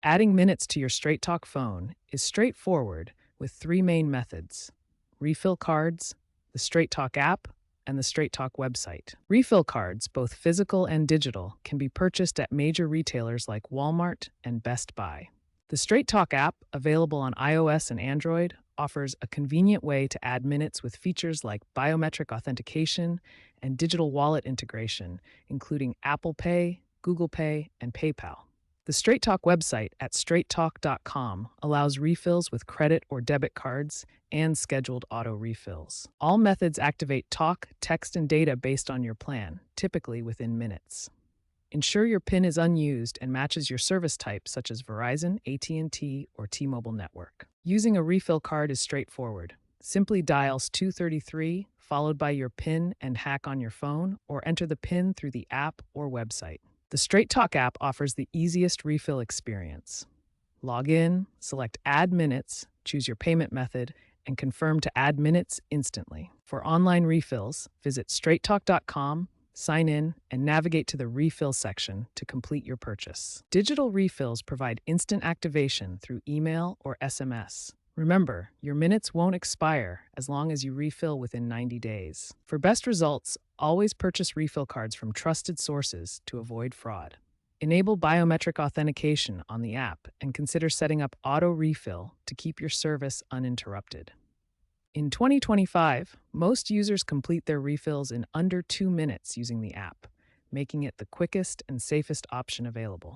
Adding minutes to your Straight Talk phone is straightforward with three main methods: refill cards, the Straight Talk app, and the Straight Talk website. Refill cards, both physical and digital, can be purchased at major retailers like Walmart and Best Buy. The Straight Talk app, available on iOS and Android, offers a convenient way to add minutes with features like biometric authentication and digital wallet integration, including Apple Pay, Google Pay, and PayPal. The Straight Talk website at straighttalk.com allows refills with credit or debit cards and scheduled auto refills. All methods activate talk, text, and data based on your plan, typically within minutes. Ensure your PIN is unused and matches your service type, such as Verizon, AT&T, or T-Mobile network. Using a refill card is straightforward. Simply dial 233 followed by your PIN and hack on your phone, or enter the PIN through the app or website. The Straight Talk app offers the easiest refill experience. Log in, select Add Minutes, choose your payment method, and confirm to add minutes instantly. For online refills, visit straighttalk.com, sign in, and navigate to the Refill section to complete your purchase. Digital refills provide instant activation through email or SMS. Remember, your minutes won't expire as long as you refill within 90 days. For best results, always purchase refill cards from trusted sources to avoid fraud. Enable biometric authentication on the app and consider setting up auto refill to keep your service uninterrupted. In 2025, most users complete their refills in under 2 minutes using the app, making it the quickest and safest option available.